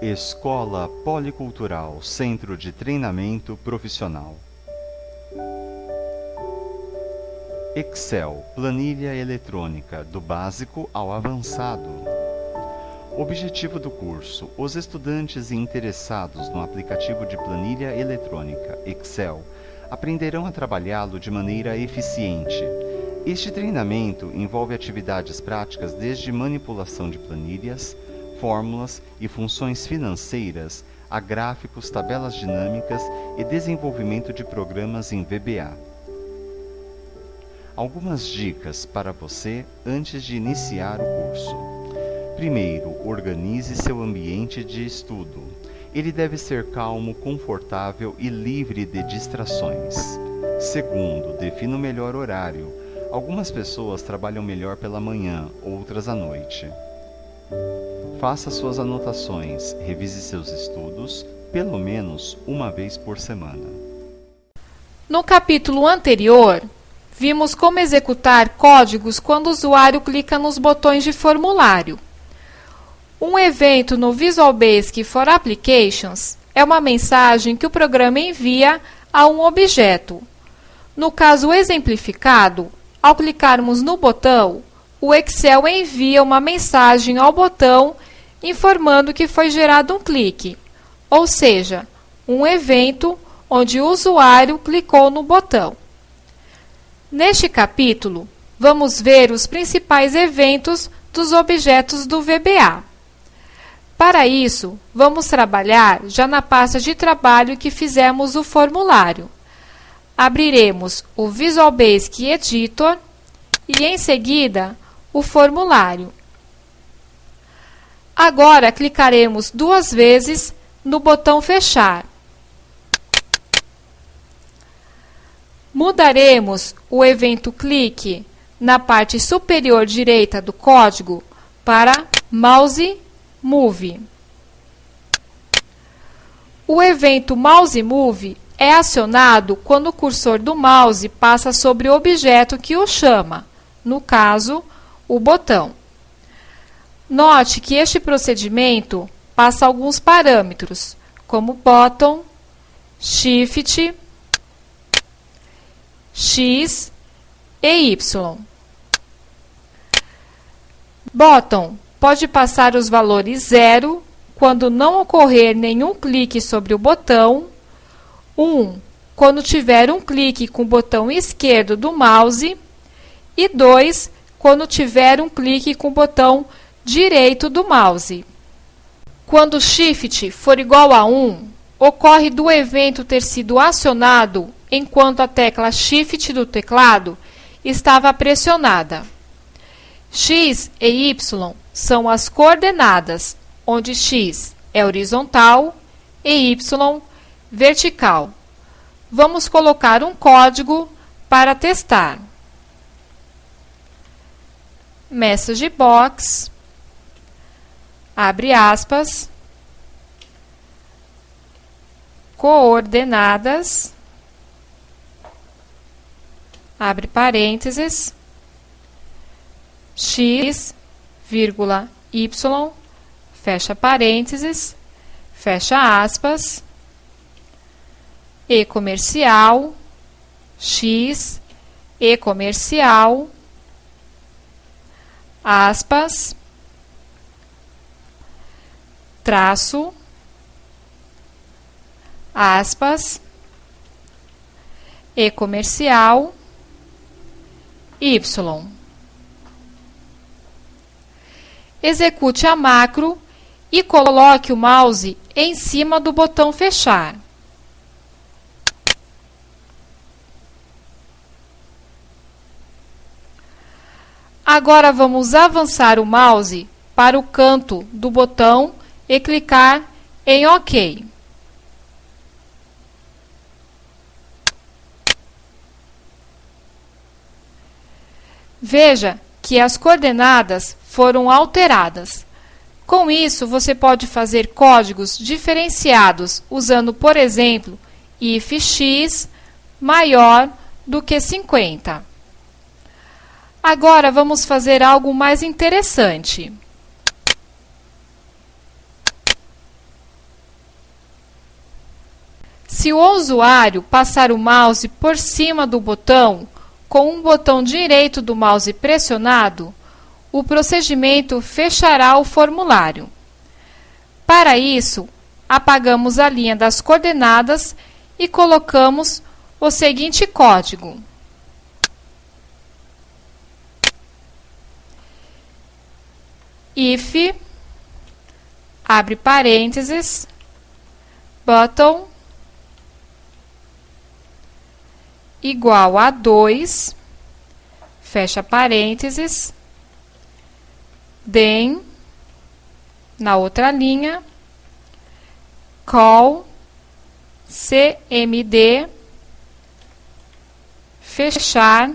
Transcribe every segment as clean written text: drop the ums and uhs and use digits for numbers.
Escola Policultural Centro de Treinamento Profissional. Excel, planilha eletrônica, do básico ao avançado. Objetivo do curso: os estudantes interessados no aplicativo de planilha eletrônica Excel aprenderão a trabalhá-lo de maneira eficiente. Este treinamento envolve atividades práticas desde manipulação de planilhas, fórmulas e funções financeiras, a gráficos, tabelas dinâmicas e desenvolvimento de programas em VBA. Algumas dicas para você antes de iniciar o curso. Primeiro, organize seu ambiente de estudo. Ele deve ser calmo, confortável e livre de distrações. Segundo, defina o melhor horário. Algumas pessoas trabalham melhor pela manhã, outras à noite. Faça suas anotações, revise seus estudos, pelo menos uma vez por semana. No capítulo anterior, vimos como executar códigos quando o usuário clica nos botões de formulário. Um evento no Visual Basic for Applications é uma mensagem que o programa envia a um objeto. No caso exemplificado, ao clicarmos no botão, o Excel envia uma mensagem ao botão informando que foi gerado um clique, ou seja, um evento onde o usuário clicou no botão. Neste capítulo, vamos ver os principais eventos dos objetos do VBA. Para isso, vamos trabalhar já na pasta de trabalho que fizemos o formulário. Abriremos o Visual Basic Editor e, em seguida, o formulário. Agora, clicaremos duas vezes no botão Fechar. Mudaremos o evento clique na parte superior direita do código para Mouse Move. O evento Mouse Move é acionado quando o cursor do mouse passa sobre o objeto que o chama, no caso, o botão. Note que este procedimento passa alguns parâmetros, como bottom, shift, X e Y. Bottom pode passar os valores 0 quando não ocorrer nenhum clique sobre o botão, 1 quando tiver um clique com o botão esquerdo do mouse e 2 quando tiver um clique com o botão direito do mouse. Quando Shift for igual a 1, ocorre do evento ter sido acionado enquanto a tecla Shift do teclado estava pressionada. X e Y são as coordenadas, onde X é horizontal e Y vertical. Vamos colocar um código para testar. Message box, abre aspas, coordenadas, abre parênteses, x, vírgula, y, fecha parênteses, fecha aspas, e comercial, x, e comercial, aspas, traço, aspas, e comercial, y. Execute a macro e coloque o mouse em cima do botão Fechar. Agora vamos avançar o mouse para o canto do botão e clicar em OK. Veja que as coordenadas foram alteradas. Com isso, você pode fazer códigos diferenciados usando, por exemplo, if x maior do que 50. Agora vamos fazer algo mais interessante. Se o usuário passar o mouse por cima do botão, com o botão direito do mouse pressionado, o procedimento fechará o formulário. Para isso, apagamos a linha das coordenadas e colocamos o seguinte código: if, abre parênteses, button igual a 2, fecha parênteses, then, na outra linha, call cmd, fechar,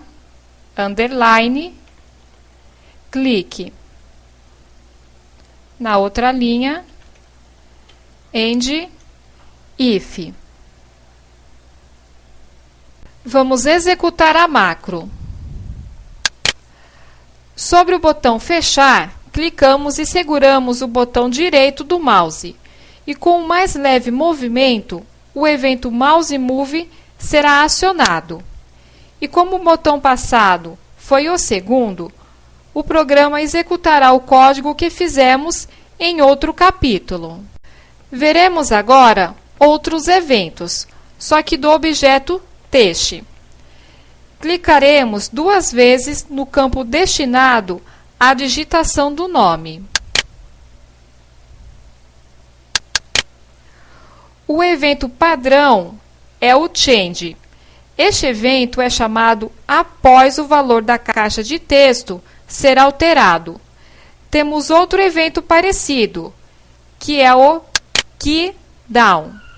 underline, clique. Na outra linha, end, if. Vamos executar a macro. Sobre o botão fechar, clicamos e seguramos o botão direito do mouse. E com o mais leve movimento, o evento mouse move será acionado. E como o botão passado foi o segundo, o programa executará o código que fizemos em outro capítulo. Veremos agora outros eventos, só que do objeto Teste. Clicaremos 2 vezes no campo destinado à digitação do nome. O evento padrão é o change. Este evento é chamado após o valor da caixa de texto ser alterado. Temos outro evento parecido, que é o keydown.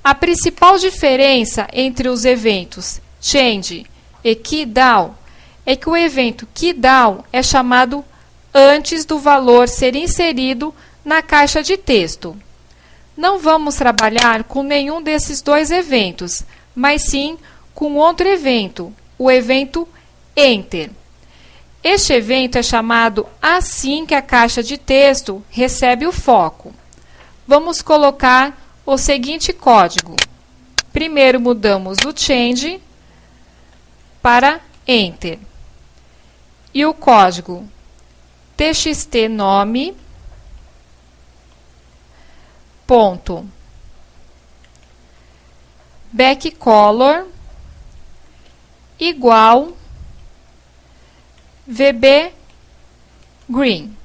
A principal diferença entre os eventos change e keydown é que o evento keydown é chamado antes do valor ser inserido na caixa de texto. Não vamos trabalhar com nenhum desses 2 eventos, mas sim com outro evento, o evento enter. Este evento é chamado assim que a caixa de texto recebe o foco. Vamos colocar o seguinte código. Primeiro mudamos o change para enter. E o código txt nome ponto backcolor igual VB green.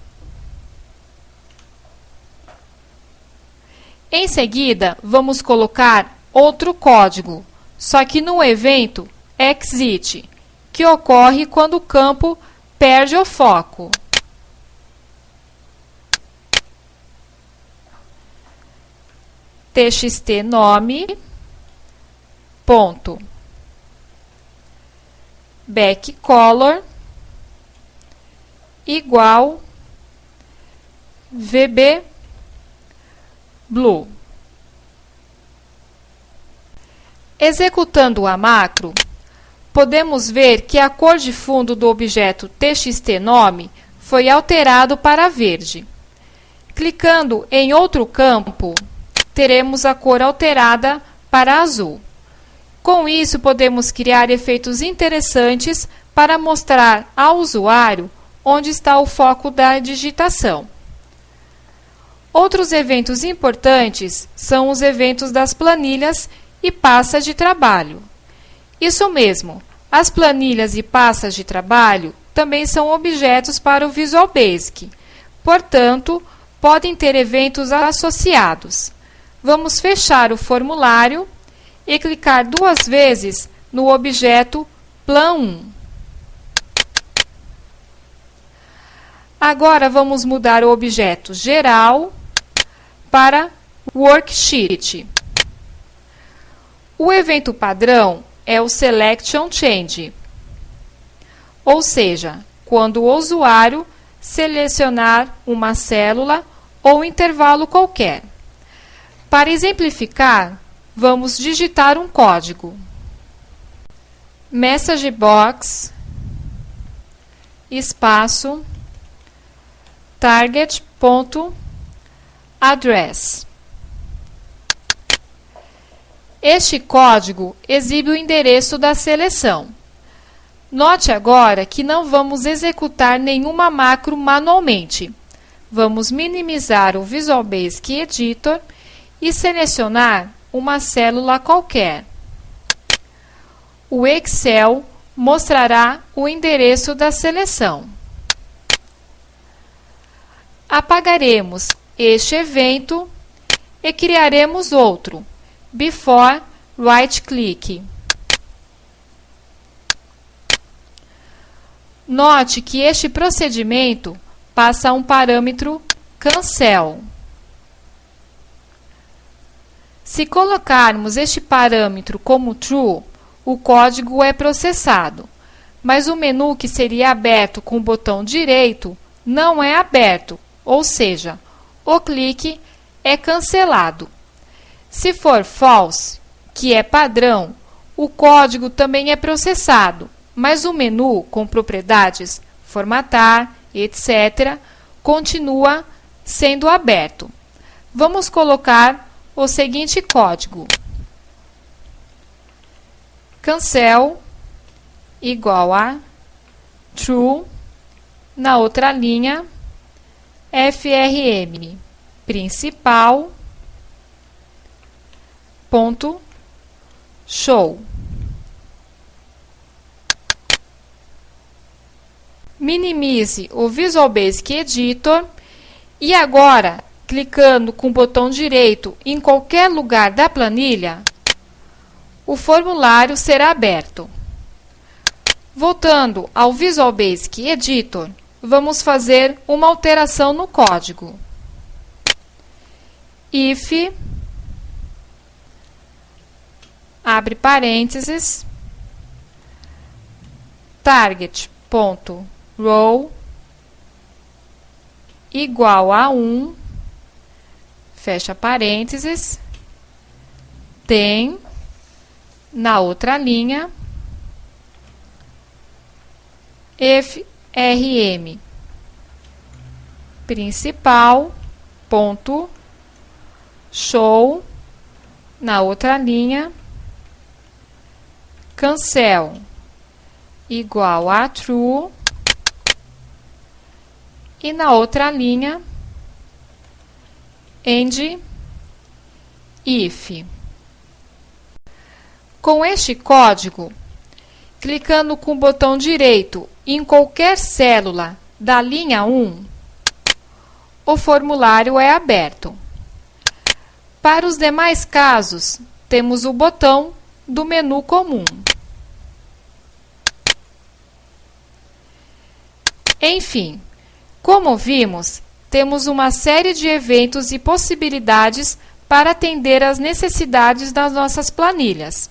Em seguida, vamos colocar outro código, só que no evento exit, que ocorre quando o campo perde o foco. Txt nome ponto backcolor igual VB blue. Executando a macro, podemos ver que a cor de fundo do objeto txtNome foi alterado para verde. Clicando em outro campo, teremos a cor alterada para azul. Com isso, podemos criar efeitos interessantes para mostrar ao usuário onde está o foco da digitação. Outros eventos importantes são os eventos das planilhas e pastas de trabalho. Isso mesmo, as planilhas e pastas de trabalho também são objetos para o Visual Basic, portanto, podem ter eventos associados. Vamos fechar o formulário e clicar 2 vezes no objeto Plan 1. Agora vamos mudar o objeto geral para Worksheet. O evento padrão é o Selection Change, ou seja, quando o usuário selecionar uma célula ou intervalo qualquer. Para exemplificar, vamos digitar um código. Message box, espaço, target.address. Este código exibe o endereço da seleção. Note agora que não vamos executar nenhuma macro manualmente. Vamos minimizar o Visual Basic Editor e selecionar uma célula qualquer. O Excel mostrará o endereço da seleção. Apagaremos este evento e criaremos outro, before right-click. Note que este procedimento passa um parâmetro cancel. Se colocarmos este parâmetro como true, o código é processado, mas o menu que seria aberto com o botão direito não é aberto, ou seja, o clique é cancelado. Se for false, que é padrão, o código também é processado, mas o menu com propriedades formatar, etc., continua sendo aberto. Vamos colocar o seguinte código: cancel igual a true, na outra linha, frm principal ponto show. Minimize o Visual Basic Editor e agora, clicando com o botão direito em qualquer lugar da planilha, o formulário será aberto. Voltando ao Visual Basic Editor, vamos fazer uma alteração no código. If, abre parênteses, target.row igual a 1, fecha parênteses, tem, na outra linha, frm principal ponto show, na outra linha, cancel igual a true e na outra linha, end if. Com este código, clicando com o botão direito em qualquer célula da linha 1, o formulário é aberto. Para os demais casos, temos o botão do menu comum. Enfim, como vimos, temos uma série de eventos e possibilidades para atender às necessidades das nossas planilhas.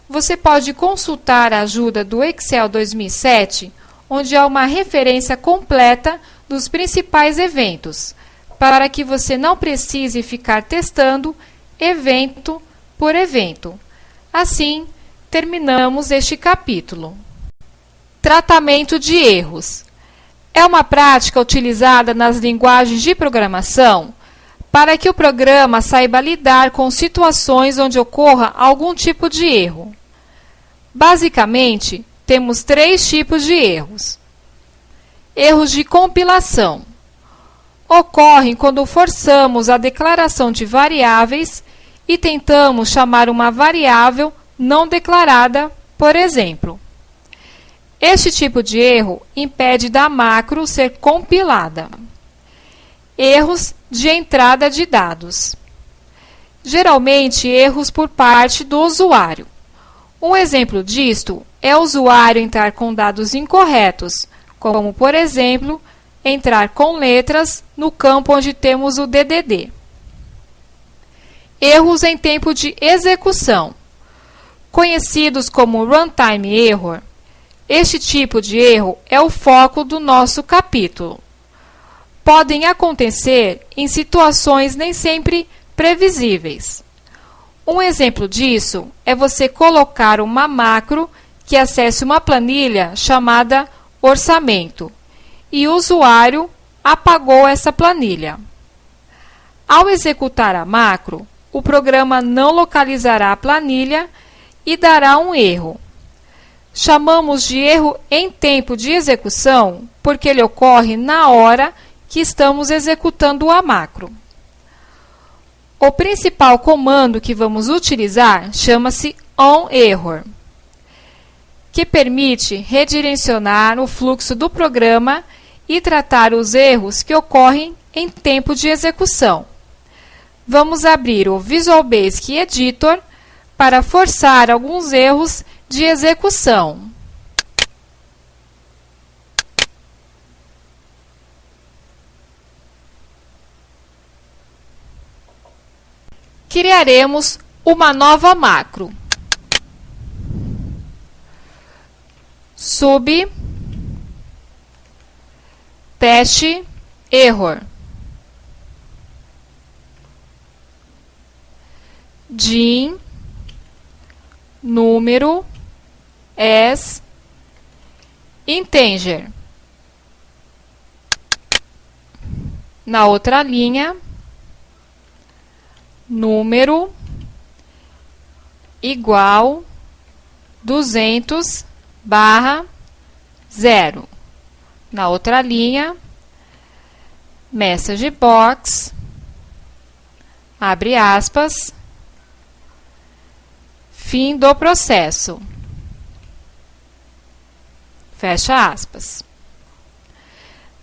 Você pode consultar a ajuda do Excel 2007, onde há uma referência completa dos principais eventos, para que você não precise ficar testando evento por evento. Assim, terminamos este capítulo. Tratamento de erros. É uma prática utilizada nas linguagens de programação para que o programa saiba lidar com situações onde ocorra algum tipo de erro. Basicamente, temos 3 tipos de erros. Erros de compilação. Ocorrem quando forçamos a declaração de variáveis e tentamos chamar uma variável não declarada, por exemplo. Este tipo de erro impede da macro ser compilada. Erros de entrada de dados. Geralmente, erros por parte do usuário. Um exemplo disto é o usuário entrar com dados incorretos, como, por exemplo, entrar com letras no campo onde temos o DDD. Erros em tempo de execução. Conhecidos como runtime error, este tipo de erro é o foco do nosso capítulo. Podem acontecer em situações nem sempre previsíveis. Um exemplo disso é você colocar uma macro que acesse uma planilha chamada orçamento e o usuário apagou essa planilha. Ao executar a macro, o programa não localizará a planilha e dará um erro. Chamamos de erro em tempo de execução porque ele ocorre na hora que estamos executando a macro. O principal comando que vamos utilizar chama-se onError, que permite redirecionar o fluxo do programa e tratar os erros que ocorrem em tempo de execução. Vamos abrir o Visual Basic Editor para forçar alguns erros de execução. Criaremos uma nova macro. Sub teste error. Din número as integer. Na outra linha, número igual 200/0. Na outra linha, message box, abre aspas, fim do processo, fecha aspas.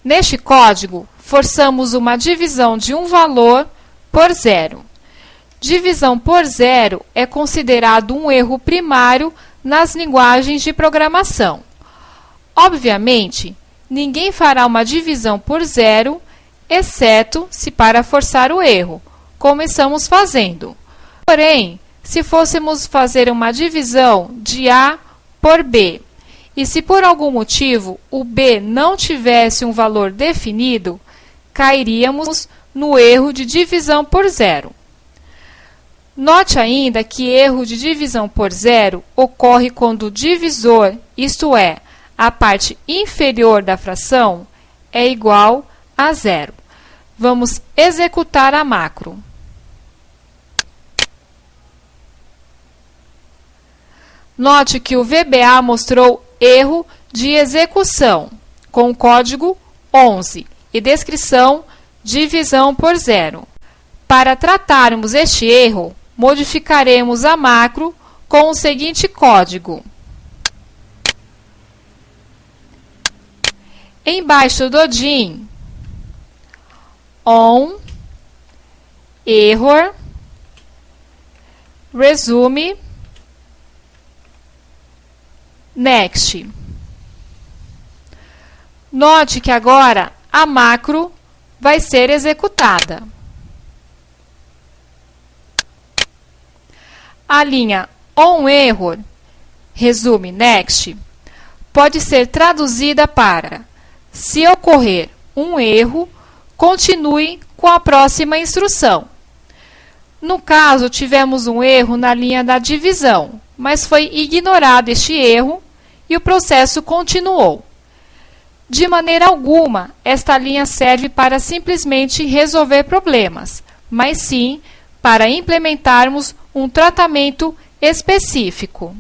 Neste código, forçamos uma divisão de um valor por zero. Divisão por zero é considerado um erro primário nas linguagens de programação. Obviamente, ninguém fará uma divisão por zero, exceto se para forçar o erro, como estamos fazendo. Porém, se fôssemos fazer uma divisão de A por B, e se por algum motivo o B não tivesse um valor definido, cairíamos no erro de divisão por zero. Note ainda que erro de divisão por zero ocorre quando o divisor, isto é, a parte inferior da fração, é igual a zero. Vamos executar a macro. Note que o VBA mostrou erro de execução, com o código 11 e descrição divisão por zero. Para tratarmos este erro, modificaremos a macro com o seguinte código. Embaixo do din, onError, resume, next. Note que agora a macro vai ser executada. A linha onError, resume next, pode ser traduzida para: se ocorrer um erro, continue com a próxima instrução. No caso, tivemos um erro na linha da divisão, mas foi ignorado este erro e o processo continuou. De maneira alguma, esta linha serve para simplesmente resolver problemas, mas sim para implementarmos um tratamento específico.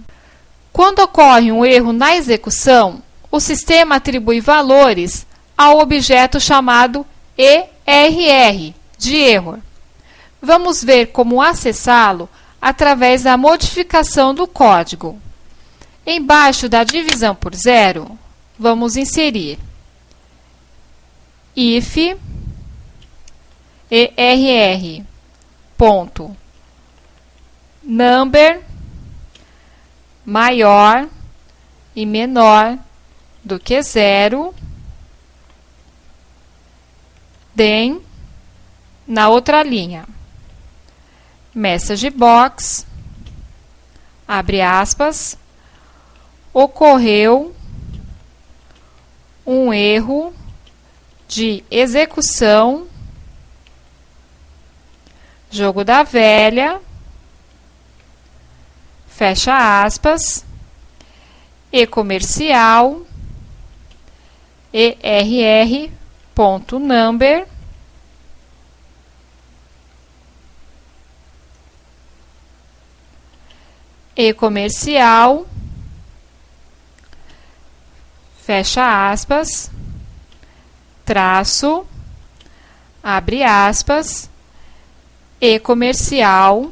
Quando ocorre um erro na execução, o sistema atribui valores ao objeto chamado ERR, de error. Vamos ver como acessá-lo através da modificação do código. Embaixo da divisão por zero, vamos inserir if err.number maior e menor do que zero, then, na outra linha, message box, abre aspas, ocorreu um erro de execução, jogo da velha, fecha aspas, e comercial, err.number, e comercial, fecha aspas, traço, abre aspas, e comercial,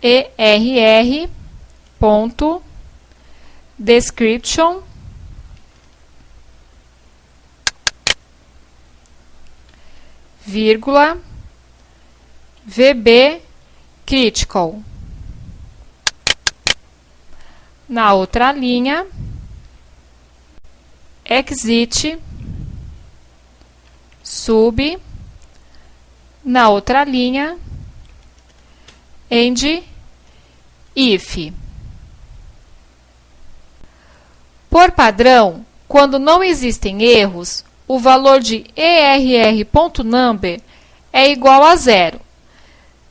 ERR, ponto, description, vírgula, VB critical. Na outra linha, exit, sub, na outra linha, end, if. Por padrão, quando não existem erros, o valor de err.number é igual a 0.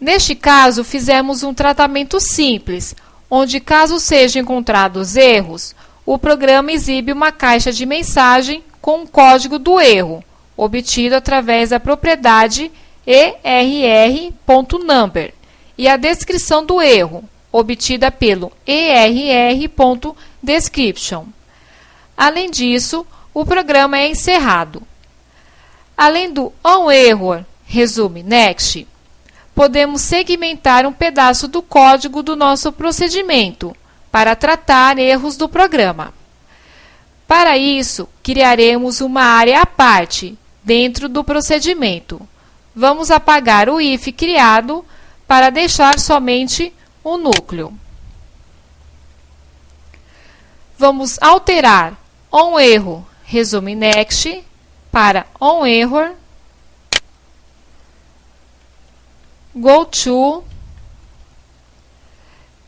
Neste caso, fizemos um tratamento simples, onde caso sejam encontrados erros, o programa exibe uma caixa de mensagem com o código do erro, obtido através da propriedade err.number, e a descrição do erro, obtida pelo err.description. Além disso, o programa é encerrado. Além do onError resume next, podemos segmentar um pedaço do código do nosso procedimento para tratar erros do programa. Para isso, criaremos uma área à parte dentro do procedimento. Vamos apagar o if criado para deixar somente o núcleo. Vamos alterar onError resume next para onError goto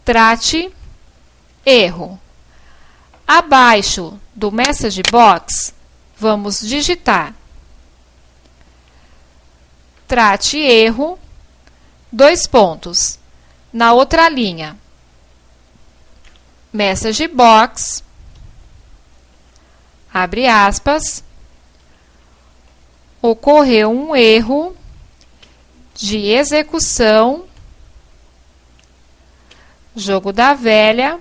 trate erro. Abaixo do message box, vamos digitar trate erro, dois pontos. Na outra linha, message box, abre aspas, ocorreu um erro de execução, jogo da velha,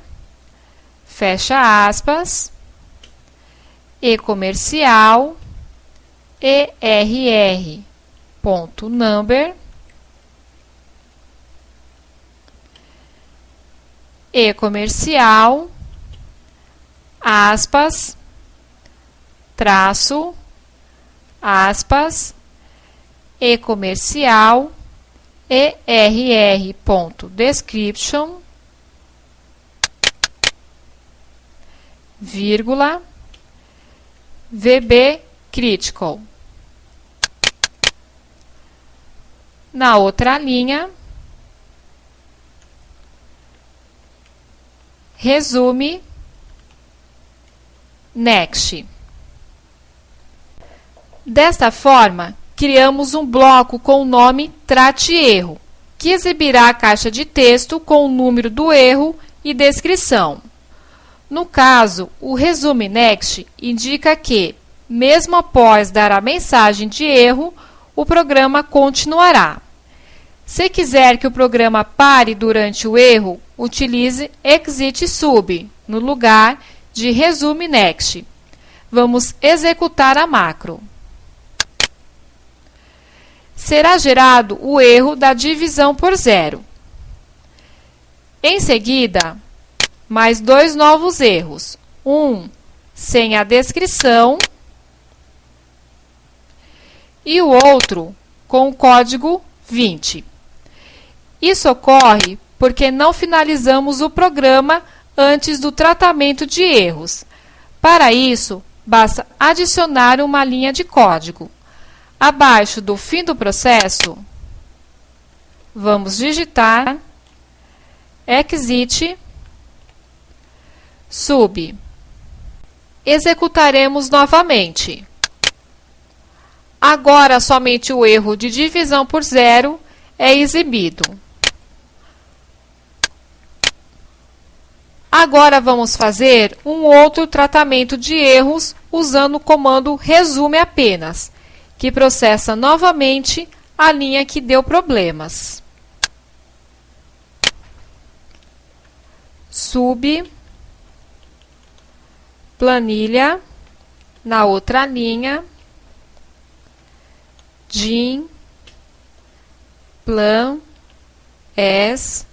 fecha aspas, e comercial, err.number, e comercial, aspas, traço, aspas, e comercial, err.description, vírgula, VB critical. Na outra linha, resume next. Desta forma, criamos um bloco com o nome trate erro, que exibirá a caixa de texto com o número do erro e descrição. No caso, o resume next indica que, mesmo após dar a mensagem de erro, o programa continuará. Se quiser que o programa pare durante o erro, utilize exit sub no lugar de resume next. Vamos executar a macro. Será gerado o erro da divisão por zero. Em seguida, mais dois novos erros. Um sem a descrição e o outro com o código 20. Isso ocorre porque não finalizamos o programa antes do tratamento de erros. Para isso, basta adicionar uma linha de código. Abaixo do fim do processo, vamos digitar exit sub. Executaremos novamente. Agora, somente o erro de divisão por zero é exibido. Agora vamos fazer um outro tratamento de erros usando o comando resume apenas, que processa novamente a linha que deu problemas. sub, planilha, na outra linha, din, plan, as,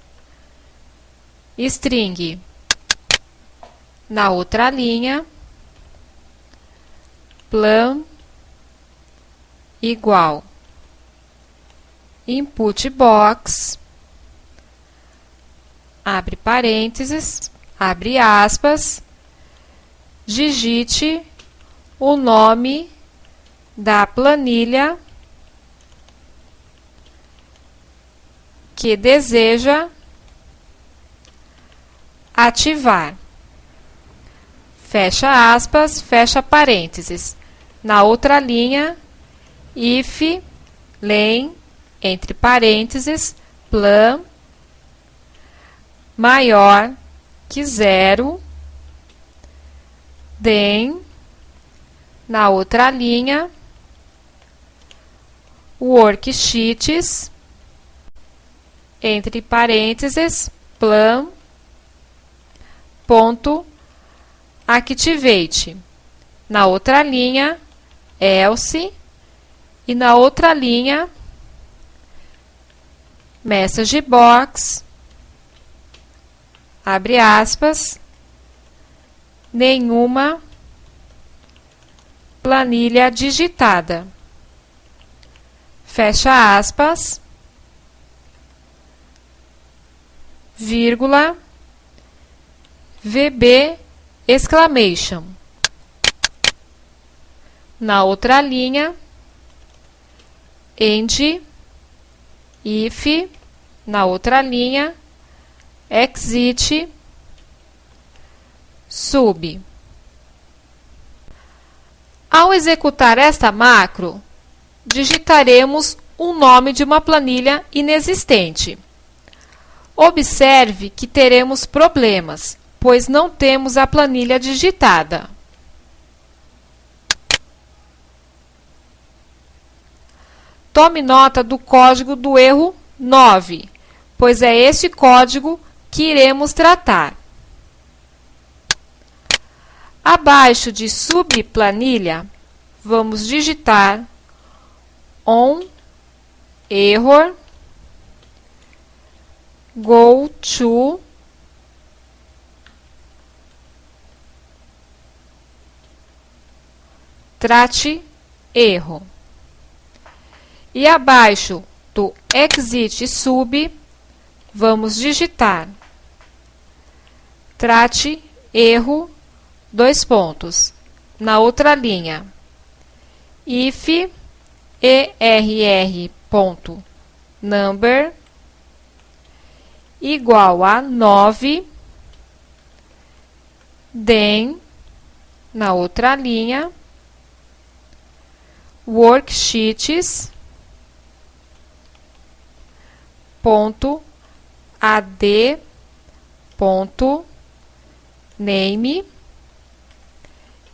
string, na outra linha, plan, igual, input box, abre parênteses, abre aspas, digite o nome da planilha que deseja ativar. Fecha aspas, fecha parênteses. Na outra linha, if, len, entre parênteses, plan, maior que 0, then, na outra linha, worksheets, entre parênteses, plan, ponto, activate. Na outra linha, else, e na outra linha, message box, abre aspas, nenhuma planilha digitada, fecha aspas, vírgula, VB, exclamation. Na outra linha, end, if, na outra linha, exit, sub. Ao executar esta macro, digitaremos o nome de uma planilha inexistente. Observe que teremos problemas, pois não temos a planilha digitada. Tome nota do código do erro 9, pois é este código que iremos tratar. Abaixo de subplanilha, vamos digitar on error go to trate erro. E abaixo do exit sub, vamos digitar trate erro, dois pontos. Na outra linha, if err.number igual a 9, then, na outra linha, worksheets ponto ad ponto name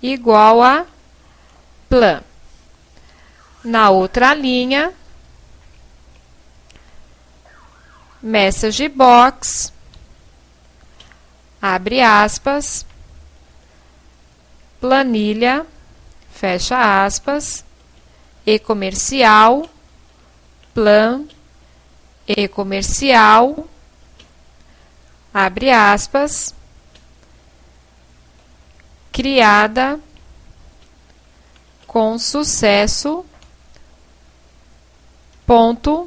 igual a plan. Na outra linha, message box, abre aspas, planilha, fecha aspas, e-comercial, plan, e-comercial, abre aspas, criada com sucesso, ponto,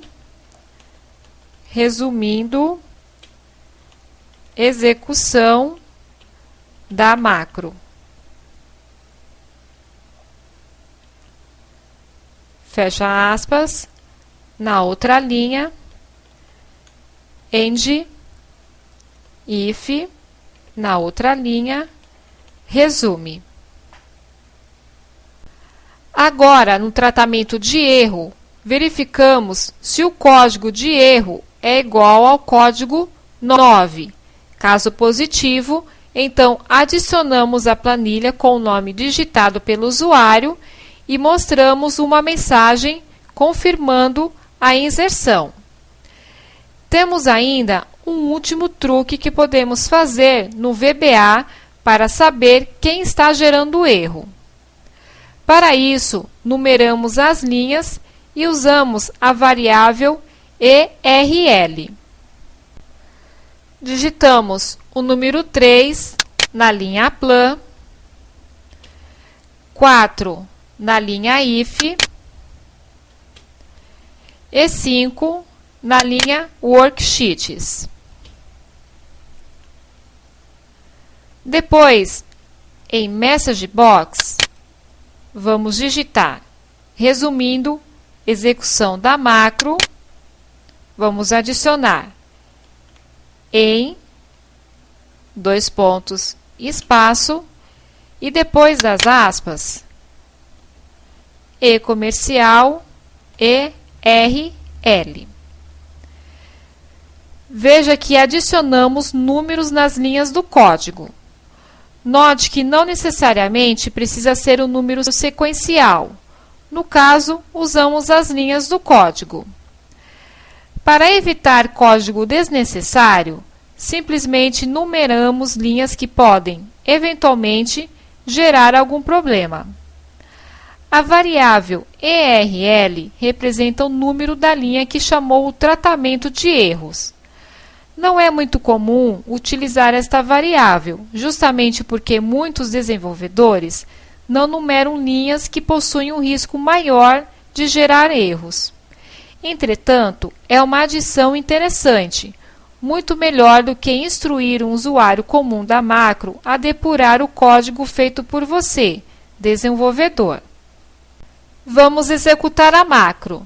resumindo, execução da macro. Fecha aspas, na outra linha, end, if, na outra linha, resume. Agora, no tratamento de erro, verificamos se o código de erro é igual ao código 9. Caso positivo, então adicionamos a planilha com o nome digitado pelo usuário e mostramos uma mensagem confirmando a inserção. Temos ainda um último truque que podemos fazer no VBA para saber quem está gerando o erro. Para isso, numeramos as linhas e usamos a variável ERL. Digitamos o número 3 na linha plan, 4 na linha if e 5 na linha worksheets. Depois, em message box, vamos digitar, resumindo, execução da macro, vamos adicionar em, espaço, e depois das aspas, e-comercial, ERL. Veja que adicionamos números nas linhas do código. Note que não necessariamente precisa ser um número sequencial. No caso, usamos as linhas do código. Para evitar código desnecessário, simplesmente numeramos linhas que podem, eventualmente, gerar algum problema. A variável ERL representa o número da linha que chamou o tratamento de erros. Não é muito comum utilizar esta variável, justamente porque muitos desenvolvedores não numeram linhas que possuem um risco maior de gerar erros. Entretanto, é uma adição interessante, muito melhor do que instruir um usuário comum da macro a depurar o código feito por você, desenvolvedor. Vamos executar a macro.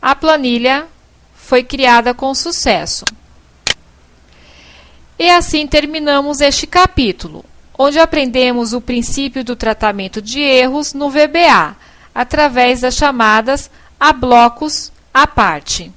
A planilha foi criada com sucesso. E assim terminamos este capítulo, onde aprendemos o princípio do tratamento de erros no VBA, através das chamadas a blocos à parte.